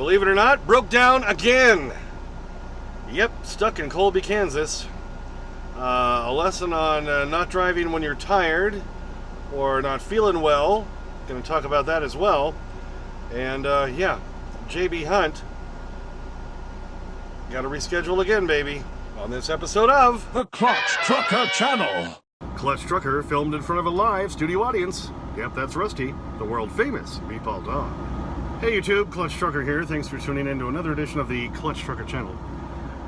believe it or not, broke down again. Yep, stuck in Colby, Kansas. A lesson on not driving when you're tired or not feeling well. Going to talk about that as well. And yeah, JB Hunt. Got to reschedule again, baby. On this episode of The Clutch Trucker Channel. Clutch Trucker filmed in front of a live studio audience. Yep, that's Rusty, the world famous Meatball Dog. Hey YouTube, Clutch Trucker here. Thanks for tuning in to another edition of the Clutch Trucker Channel.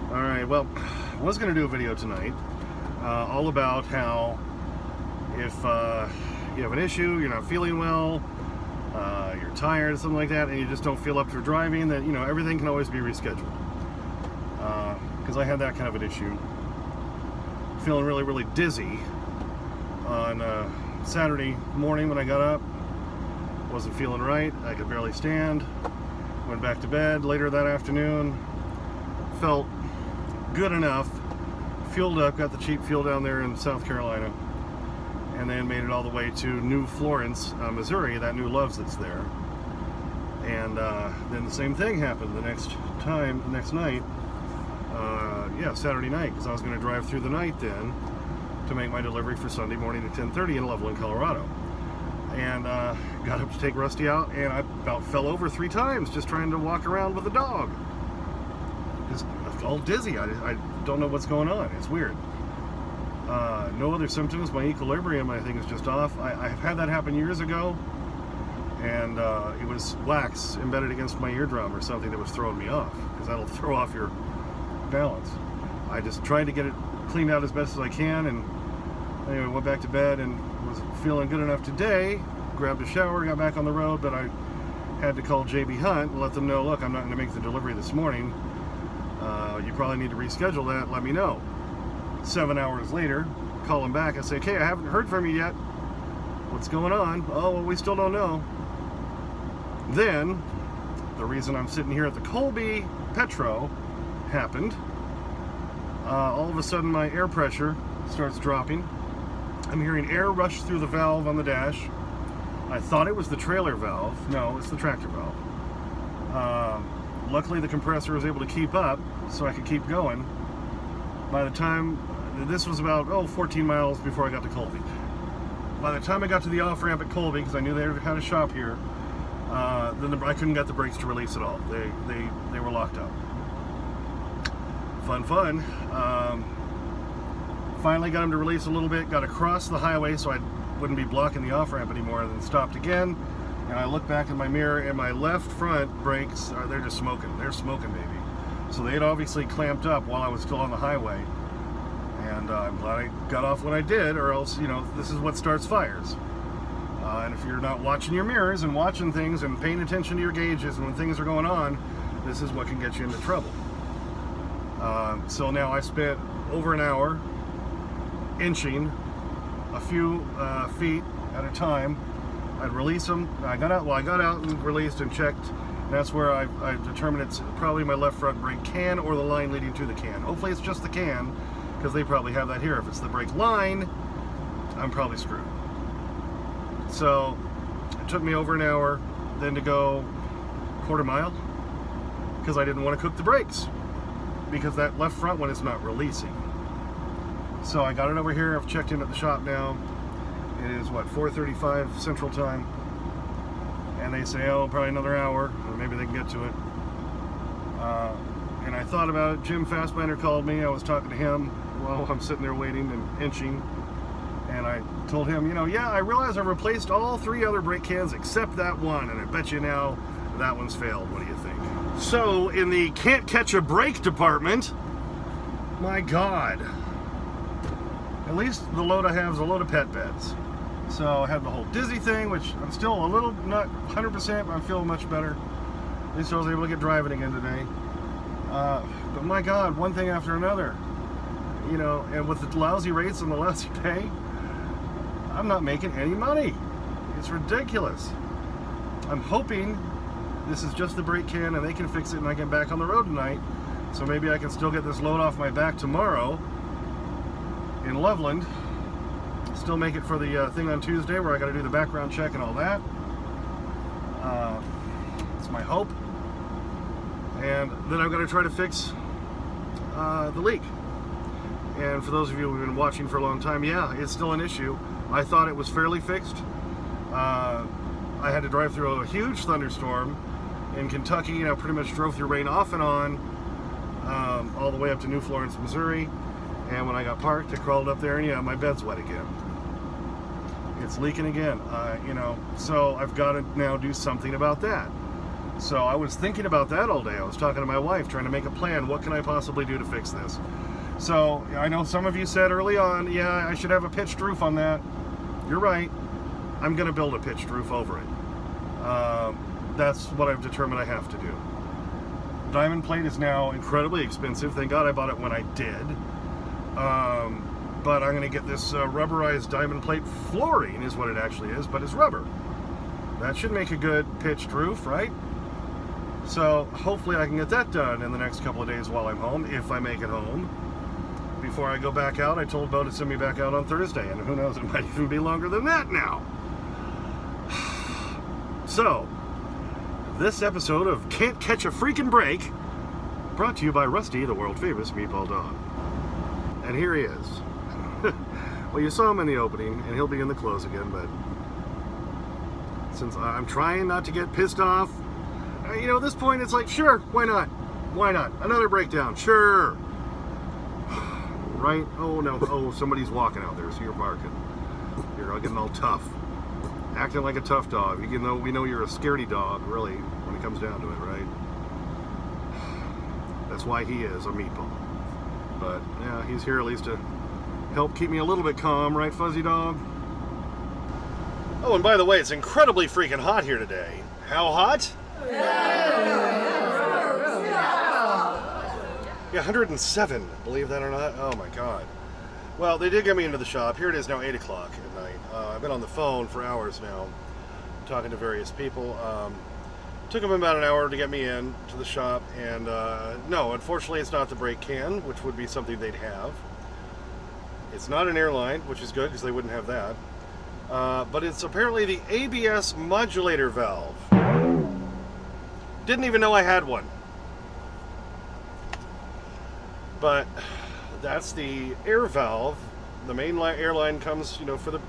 Alright, well, I was going to do a video tonight all about how if you have an issue, you're not feeling well, you're tired, something like that, and you just don't feel up for driving, that, you know, everything can always be rescheduled. Because I had that kind of an issue. Feeling really, really dizzy on Saturday morning when I got up. Wasn't feeling right. I could barely stand. Went back to bed later that afternoon. Felt good enough. Fueled up. Got the cheap fuel down there in South Carolina. And then made it all the way to New Florence, Missouri, that new Love's that's there. And then the same thing happened the next night. Yeah, Saturday night, because I was going to drive through the night then to make my delivery for Sunday morning at 10:30 in Loveland, Colorado. And got up to take Rusty out, and I about fell over 3 times just trying to walk around with the dog. Just all dizzy. I don't know what's going on. It's weird. No other symptoms. My equilibrium, I think, is just off. I've had that happen years ago, and it was wax embedded against my eardrum or something that was throwing me off, because that'll throw off your balance. I just tried to get it cleaned out as best as I can, and anyway, went back to bed and was feeling good enough today. Grabbed a shower, got back on the road, but I had to call JB Hunt and let them know, look, I'm not going to make the delivery this morning. You probably need to reschedule that. Let me know. 7 hours later, call them back. I say, okay, I haven't heard from you yet. What's going on? Oh, well, we still don't know. Then, the reason I'm sitting here at the Colby Petro happened. All of a sudden my air pressure starts dropping. I'm hearing air rush through the valve on the dash. I thought it was the trailer valve. No, it's the tractor valve. Luckily the compressor was able to keep up so I could keep going. By the time, this was about 14 miles before I got to Colby. By the time I got to the off-ramp at Colby, because I knew they had a shop here, then I couldn't get the brakes to release at all. They were locked up. Fun. Finally got him to release a little bit, got across the highway so I wouldn't be blocking the off-ramp anymore, and then stopped again. And I looked back in my mirror, and my left front brakes, they're just smoking. They're smoking, baby. So they had obviously clamped up while I was still on the highway. And I'm glad I got off when I did, or else, you know, this is what starts fires. And if you're not watching your mirrors and watching things and paying attention to your gauges when things are going on, this is what can get you into trouble. So now I spent over an hour inching a few feet at a time. I'd release them. I got out and released and checked. That's where I determined it's probably my left front brake can or the line leading to the can. Hopefully it's just the can, because they probably have that here. If it's the brake line, I'm probably screwed. So it took me over an hour then to go quarter mile, because I didn't want to cook the brakes, because that left front one is not releasing. So I got it over here. I've checked in at the shop now. It is what, 4:35 Central Time, and they say, oh, probably another hour, or maybe they can get to it. And I thought about it. Jim Fastbinder called me. I was talking to him while I'm sitting there waiting and inching, and I told him, you know, yeah, I realize I've replaced all 3 other brake cans except that one, and I bet you now that one's failed. What do you think? So in the can't catch a break department, my God, at least the load I have is a load of pet beds. So I had the whole dizzy thing, which I'm still a little, not 100%, but I'm feeling much better. At least I was able to get driving again today. But my God, one thing after another, you know, and with the lousy rates and the lousy pay, I'm not making any money. It's ridiculous. I'm hoping this is just the brake can and they can fix it and I get back on the road tonight. So maybe I can still get this load off my back tomorrow in Loveland. Still make it for the thing on Tuesday where I got to do the background check and all that. It's my hope. And then I've got to try to fix the leak. And for those of you who've been watching for a long time, yeah, it's still an issue. I thought it was fairly fixed. I had to drive through a huge thunderstorm in Kentucky, and I pretty much drove through rain off and on all the way up to New Florence, Missouri. And when I got parked, I crawled up there, and yeah, my bed's wet again. It's leaking again, so I've got to now do something about that. So I was thinking about that all day. I was talking to my wife, trying to make a plan. What can I possibly do to fix this? So I know some of you said early on, yeah, I should have a pitched roof on that. You're right. I'm going to build a pitched roof over it. That's what I've determined I have to do. Diamond plate is now incredibly expensive. Thank God I bought it when I did. But I'm going to get this rubberized diamond plate flooring is what it actually is, but it's rubber. That should make a good pitched roof, right? So hopefully I can get that done in the next couple of days while I'm home, if I make it home. Before I go back out, I told Bo to send me back out on Thursday, and who knows, it might even be longer than that now. So, this episode of Can't Catch a Freaking Break, brought to you by Rusty, the world famous meatball dog. And here he is. Well, you saw him in the opening, and he'll be in the close again, but since I'm trying not to get pissed off, at this point it's like, sure, why not? Why not? Another breakdown, sure. Right? Oh no, somebody's walking out there, so you're barking. You're getting all tough. Acting like a tough dog, even though we know you're a scaredy dog, really, when it comes down to it, right? That's why he is a meatball. But, yeah, he's here at least to help keep me a little bit calm, right, Fuzzy Dog? Oh, and by the way, it's incredibly freaking hot here today. How hot? Yeah, 107, believe that or not. Oh my God. Well, they did get me into the shop. Here it is now, 8 o'clock at night. I've been on the phone for hours now, talking to various people. Took them about an hour to get me in to the shop, and no, unfortunately it's not the brake can, which would be something they'd have. It's not an airline, which is good because they wouldn't have that. But it's apparently the ABS modulator valve. Didn't even know I had one. But that's the air valve. The main airline comes, for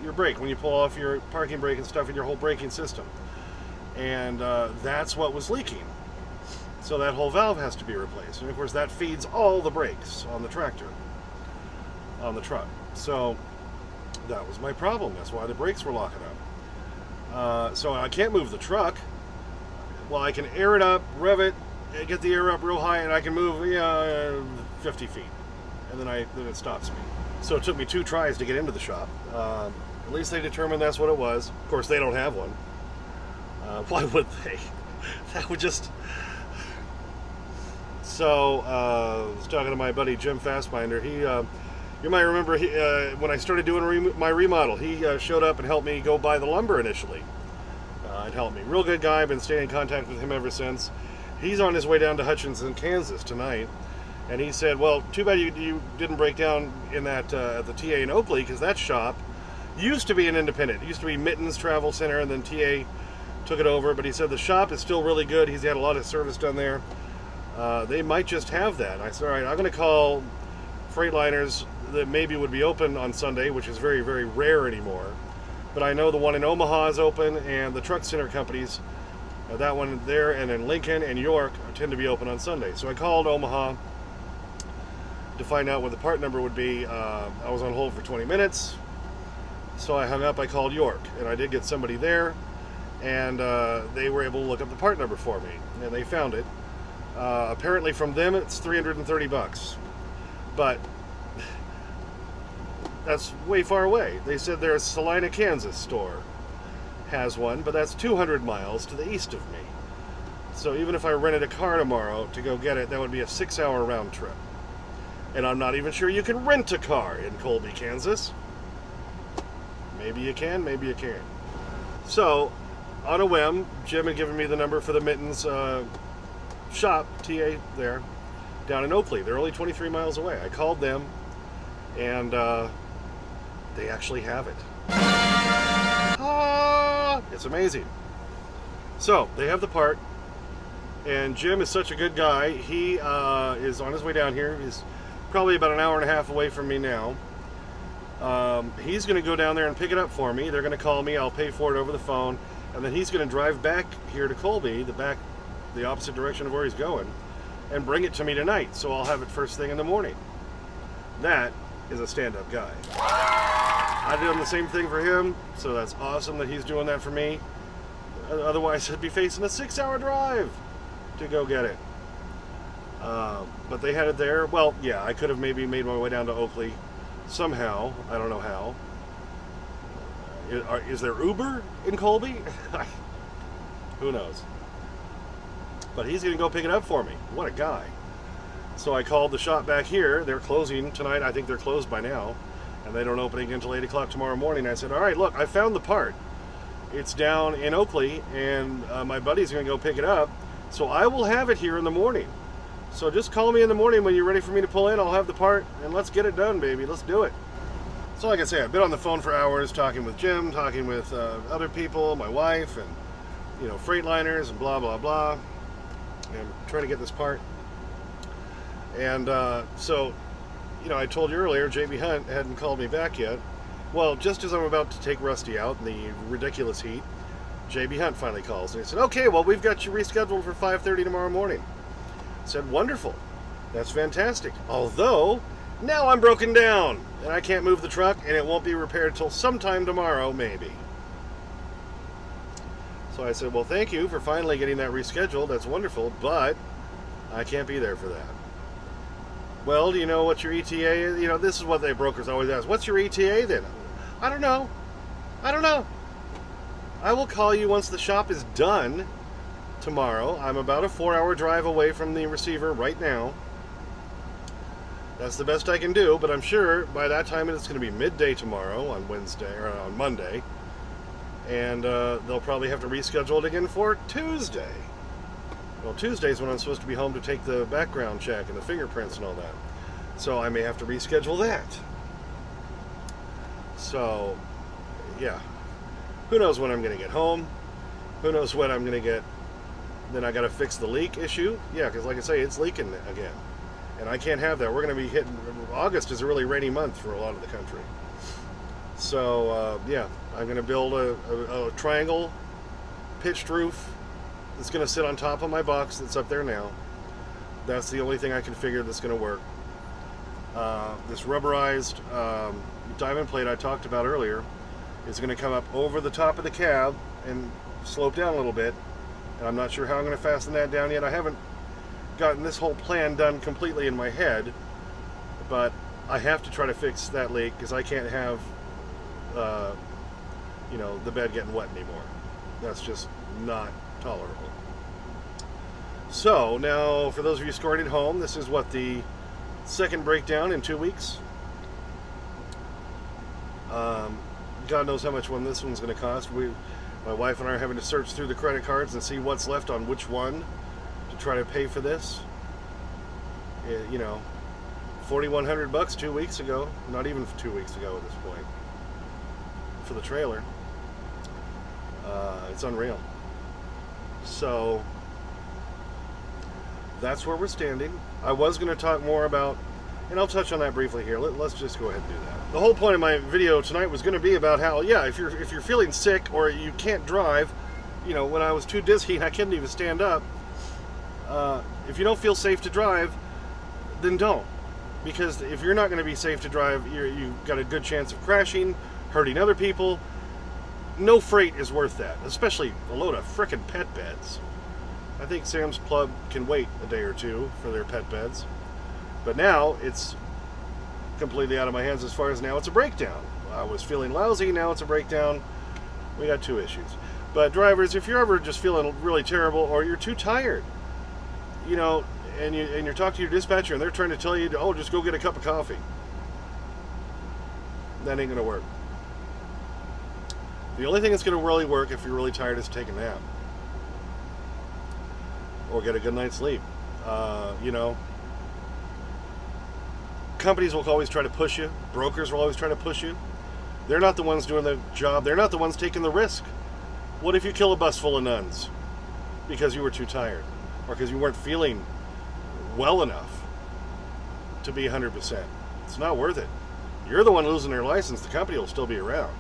your brake, when you pull off your parking brake and stuff in your whole braking system. And that's what was leaking. So that whole valve has to be replaced. And of course that feeds all the brakes on the tractor, on the truck. So that was my problem. That's why the brakes were locking up. So I can't move the truck. Well, I can air it up, rev it, get the air up real high, and I can move 50 feet. And then it stops me. So it took me 2 tries to get into the shop. At least they determined that's what it was. Of course, they don't have one. Why would they? That would just... So, I was talking to my buddy Jim Fastbinder. You might remember, when I started doing my remodel, he showed up and helped me go buy the lumber initially. And helped me. Real good guy. I've been staying in contact with him ever since. He's on his way down to Hutchinson, Kansas tonight. And he said, well, too bad you didn't break down in that at the TA in Oakley, because that shop used to be an independent. It used to be Mittens Travel Center, and then TA took it over. But he said the shop is still really good. He's had a lot of service done there. They might just have that. I said, all right, I'm going to call Freightliners that maybe would be open on Sunday, which is very, very rare anymore. But I know the one in Omaha is open, and the truck center companies, that one there and in Lincoln and York, tend to be open on Sunday. So I called Omaha to find out what the part number would be. I was on hold for 20 minutes, so I hung up. I called York, and I did get somebody there, and they were able to look up the part number for me, and they found it. Apparently from them it's $330, but that's way far away. They said their Salina, Kansas store has one, but that's 200 miles to the east of me. So even if I rented a car tomorrow to go get it, that would be a 6-hour round trip. And I'm not even sure you can rent a car in Colby, Kansas. Maybe you can, maybe you can't. So, on a whim, Jim had given me the number for the Mittens shop, TA there, down in Oakley. They're only 23 miles away. I called them, and they actually have it. It's amazing. So, they have the part. And Jim is such a good guy. He is on his way down here. He's probably about an hour and a half away from me now. He's going to go down there and pick it up for me. They're going to call me. I'll pay for it over the phone. And then he's going to drive back here to Colby, the opposite direction of where he's going, and bring it to me tonight. So I'll have it first thing in the morning. That is a stand-up guy. I did the same thing for him, so that's awesome that he's doing that for me. Otherwise, I'd be facing a 6-hour drive to go get it. But they had it there. Well, yeah, I could have maybe made my way down to Oakley somehow. I don't know how. Is there Uber in Colby? Who knows? But he's going to go pick it up for me. What a guy. So I called the shop back here. They're closing tonight. I think they're closed by now. And they don't open again until 8 o'clock tomorrow morning. I said, all right, look, I found the part. It's down in Oakley, and my buddy's going to go pick it up. So I will have it here in the morning. So just call me in the morning when you're ready for me to pull in. I'll have the part, and let's get it done, baby. Let's do it. So like I say, I've been on the phone for hours talking with Jim, talking with other people, my wife, and, Freightliners, and blah, blah, blah. And trying to get this part. And so, I told you earlier, JB Hunt hadn't called me back yet. Well, just as I'm about to take Rusty out in the ridiculous heat, JB Hunt finally calls. And he said, okay, well, we've got you rescheduled for 5:30 tomorrow morning. I said, wonderful. That's fantastic. Although, now I'm broken down, and I can't move the truck, and it won't be repaired till sometime tomorrow, maybe. So I said, well, thank you for finally getting that rescheduled. That's wonderful, but I can't be there for that. Well, do you know what your ETA is? This is what the brokers always ask. What's your ETA then? I don't know. I will call you once the shop is done tomorrow. I'm about a 4-hour drive away from the receiver right now. That's the best I can do, but I'm sure by that time it's going to be midday tomorrow on Wednesday or on Monday. And they'll probably have to reschedule it again for Tuesday. Well, Tuesday's when I'm supposed to be home to take the background check and the fingerprints and all that. So I may have to reschedule that. So, yeah. Who knows when I'm going to get home? Who knows when I'm going to get... Then I got to fix the leak issue. Yeah, because like I say, it's leaking again. And I can't have that. We're going to be hitting... August is a really rainy month for a lot of the country. So, yeah. I'm going to build a triangle pitched roof. It's going to sit on top of my box that's up there now. That's the only thing I can figure that's going to work. This rubberized diamond plate I talked about earlier is going to come up over the top of the cab and slope down a little bit. And I'm not sure how I'm going to fasten that down yet. I haven't gotten this whole plan done completely in my head, but I have to try to fix that leak because I can't have the bed getting wet anymore. That's just not tolerable. So now, for those of you scoring at home, this is the second breakdown in 2 weeks. God knows how much this one's going to cost. My wife and I are having to search through the credit cards and see what's left on which one to try to pay for this. $4,100 2 weeks ago. Not even 2 weeks ago at this point. For the trailer. It's unreal. So that's where we're standing. I was going to talk more about, and I'll touch on that briefly here. Let's just go ahead and do that. The whole point of my video tonight was going to be about how, yeah, if you're feeling sick or you can't drive, when I was too dizzy and I couldn't even stand up, if you don't feel safe to drive, then don't. Because if you're not going to be safe to drive, you've got a good chance of crashing, hurting other people. No freight is worth that, especially a load of frickin' pet beds. I think Sam's Club can wait a day or two for their pet beds. But now it's completely out of my hands as far as now it's a breakdown. I was feeling lousy, now it's a breakdown. We got 2 issues. But drivers, if you're ever just feeling really terrible or you're too tired, and you're talking to your dispatcher and they're trying to tell you, oh, just go get a cup of coffee. That ain't gonna work. The only thing that's going to really work if you're really tired is take a nap. Or get a good night's sleep. Companies will always try to push you. Brokers will always try to push you. They're not the ones doing the job. They're not the ones taking the risk. What if you kill a bus full of nuns because you were too tired? or because you weren't feeling well enough to be 100%. It's not worth it. You're the one losing their license. The company will still be around.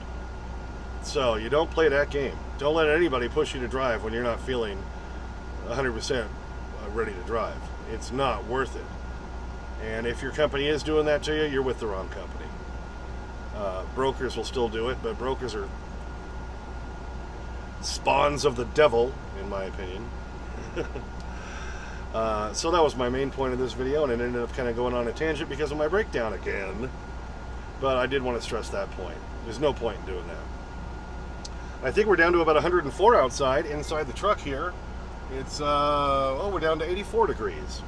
So you don't play that game. Don't let anybody push you to drive when you're not feeling 100% ready to drive. It's not worth it. And if your company is doing that to you, you're with the wrong company. Brokers will still do it, but brokers are spawns of the devil, in my opinion. So that was my main point of this video, and it ended up kind of going on a tangent because of my breakdown again. But I did want to stress that point. There's no point in doing that. I think we're down to about 104 outside. Inside the truck here, it's, we're down to 84 degrees.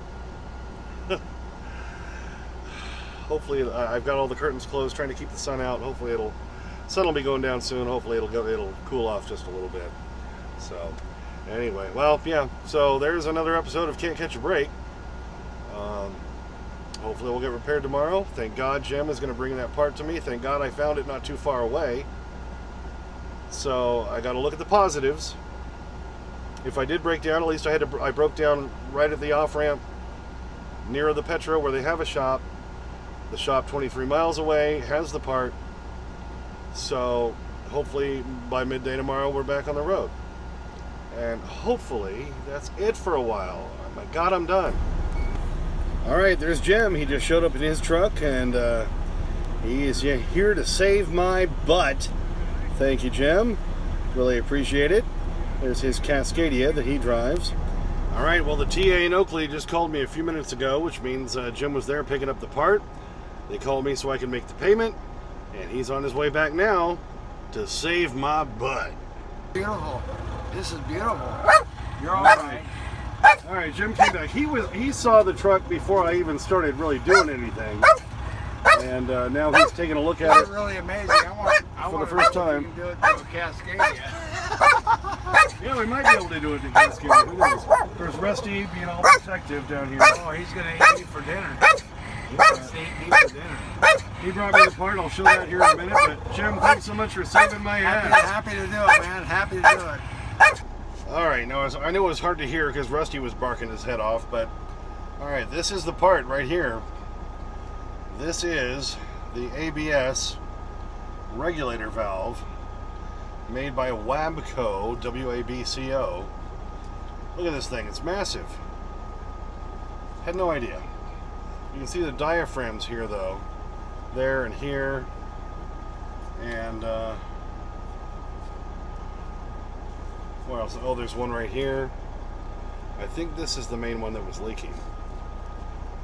Hopefully, I've got all the curtains closed, trying to keep the sun out. Hopefully, sun will be going down soon. Hopefully, it'll cool off just a little bit. So, anyway, well, yeah. So there's another episode of Can't Catch a Break. Hopefully, we'll get repaired tomorrow. Thank God, Jim is going to bring that part to me. Thank God, I found it not too far away. So I got to look at the positives. If I did break down, at least I broke down right at the off ramp near the Petro where they have a shop. The shop 23 miles away has the part, so hopefully by midday tomorrow we're back on the road. And hopefully that's it for a while. Oh my God, I'm done. Alright, there's Jim. He just showed up in his truck, and he is here to save my butt. Thank you, Jim. Really appreciate it. There's his Cascadia that he drives. Alright, well, the TA in Oakley just called me a few minutes ago, which means Jim was there picking up the part. They called me so I could make the payment, and he's on his way back now to save my butt. Beautiful. This is beautiful. You're all right. All right, Jim came back. He saw the truck before I even started really doing anything, and now he's taking a look at That's it. really amazing. I For the want first to know if time. you can do it through Cascadia. Yeah, we might be able to do it in Cascadia. Who knows? There's Rusty being all protective down here. Oh, he's going to eat me for dinner. He's going to eat me for dinner. He brought me the part. I'll show that here in a minute. But Jim, thanks so much for saving my ass. Happy to do it, man. Happy to do it. All right, now I know it was hard to hear because Rusty was barking his head off, but all right, this is the part right here. This is the ABS regulator valve made by Wabco, W-A-B-C-O. Look at this thing, it's massive. Had no idea. You can see the diaphragms here though, there and here, and where else? Oh, there's one right here. I think this is the main one that was leaking.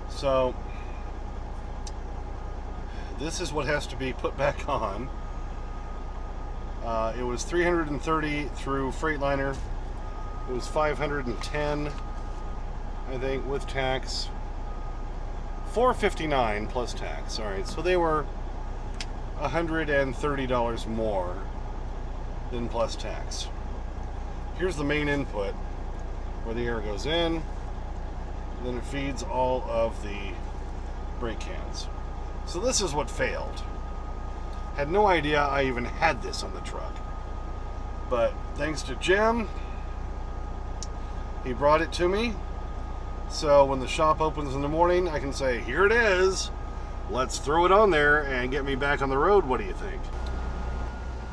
So this is what has to be put back on. It was $330 through Freightliner. It was $510, I think, with tax. $459 plus tax. All right, so they were $130 more than plus tax. Here's the main input where the air goes in, then it feeds all of the brake cans. So this is what failed. Had no idea I even had this on the truck. But thanks to Jim, he brought it to me. So when the shop opens in the morning, I can say, here it is. Let's throw it on there and get me back on the road. What do you think?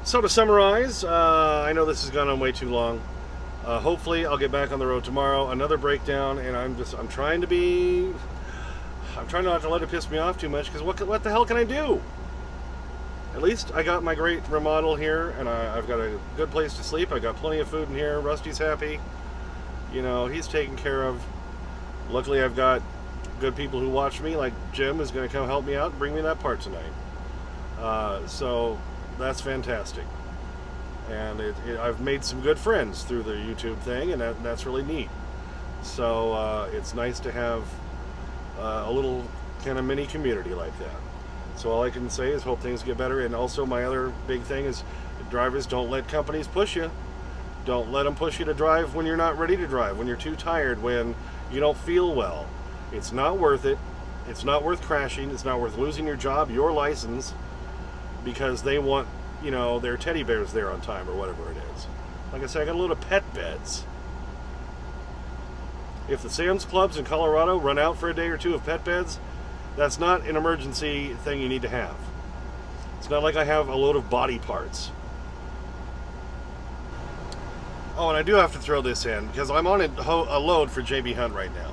So to summarize, I know this has gone on way too long. Hopefully I'll get back on the road tomorrow. Another breakdown, and I'm trying not to let it piss me off too much, because what the hell can I do? At least I got my great remodel here, and I've got a good place to sleep. I got plenty of food in here. Rusty's happy. You know, he's taken care of. Luckily I've got good people who watch me, like Jim is going to come help me out and bring me that part tonight. So that's fantastic. And I've made some good friends through the YouTube thing, and that's really neat. So it's nice to have a little kind of mini community like that. So all I can say is hope things get better. And also my other big thing is drivers, don't let companies push you. Don't let them push you to drive when you're not ready to drive, when you're too tired, when you don't feel well. It's not worth it. It's not worth crashing. It's not worth losing your job, your license, because they want, you know, their teddy bears there on time or whatever it is. Like I said, I got a load of pet beds. If the Sam's Clubs in Colorado run out for a day or two of pet beds, that's not an emergency thing you need to have. It's not like I have a load of body parts. Oh, and I do have to throw this in because I'm on a load for JB Hunt right now.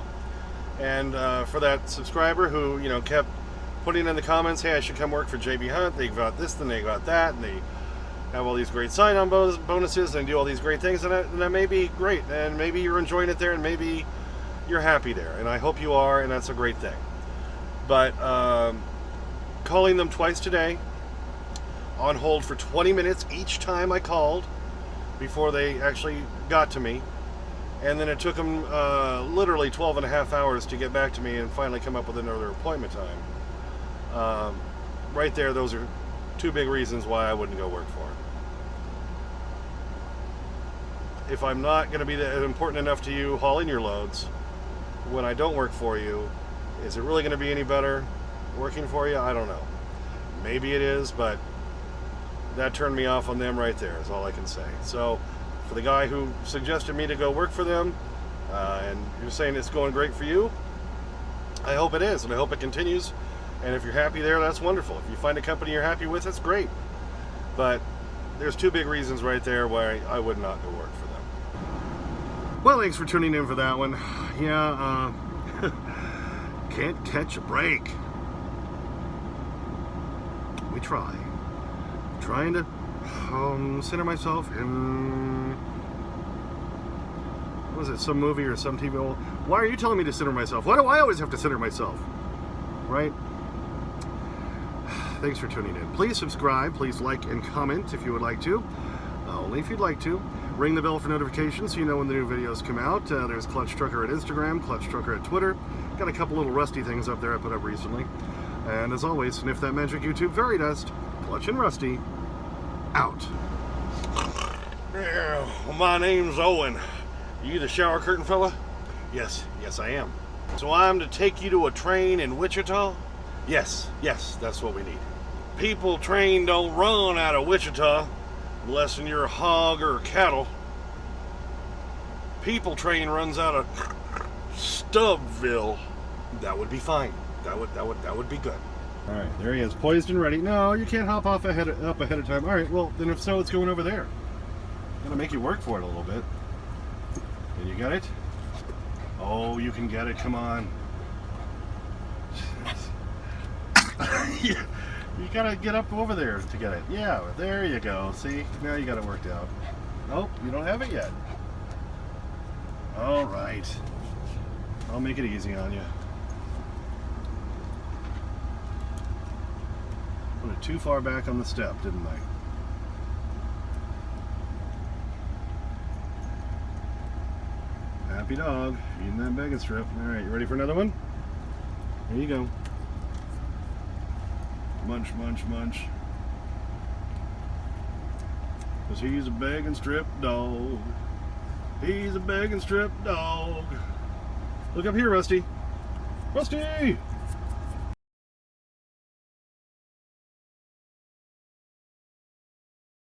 And for that subscriber who, kept putting in the comments, hey, I should come work for JB Hunt. They got this, and they got that, and they have all these great sign-on bonuses and do all these great things, and that may be great. And maybe you're enjoying it there, and maybe you're happy there. And I hope you are, and that's a great thing. But calling them twice today, on hold for 20 minutes each time I called before they actually got to me. And then it took them literally 12 and a half hours to get back to me and finally come up with another appointment time. Right there, those are two big reasons why I wouldn't go work for them. If I'm not going to be that important enough to you hauling your loads when I don't work for you, is it really going to be any better working for you? I don't know. Maybe it is, but that turned me off on them right there, is all I can say. So, for the guy who suggested me to go work for them, and you're saying it's going great for you, I hope it is, and I hope it continues. And if you're happy there, that's wonderful. If you find a company you're happy with, that's great. But there's two big reasons right there why I would not go work for them. Well, thanks for tuning in for that one. Yeah, can't catch a break. We try. Trying to center myself in, what was it, some movie or some TV? Why are you telling me to center myself? Why do I always have to center myself? Right? Thanks for tuning in. Please subscribe. Please like and comment if you would like to. Only if you'd like to. Ring the bell for notifications so you know when the new videos come out. There's Clutch Trucker at Instagram, Clutch Trucker at Twitter. Got a couple little rusty things up there I put up recently. And as always, sniff that magic YouTube fairy dust. Clutch and Rusty, out. Yeah, well, my name's Owen. You the shower curtain fella? Yes, I am. So I'm to take you to a train in Wichita? Yes, that's what we need. People train don't run out of Wichita unless you're a hog or a cattle. People train runs out of Stubbville. That would be fine. That would be good. All right, there he is, poised and ready. No, you can't hop off ahead of time. All right, well, then if so, it's going over there. I'm gonna make you work for it a little bit. And you got it? Oh, you can get it. Come on. You gotta get up over there to get it. Yeah, there you go. See, now you got it worked out. Nope, you don't have it yet. All right, I'll make it easy on you. Put it too far back on the step, didn't I? Happy dog, eating that bacon strip. All right, you ready for another one? There you go. Munch, munch, munch. Cause he's a bacon strip dog. He's a bacon strip dog. Look up here, Rusty. Rusty!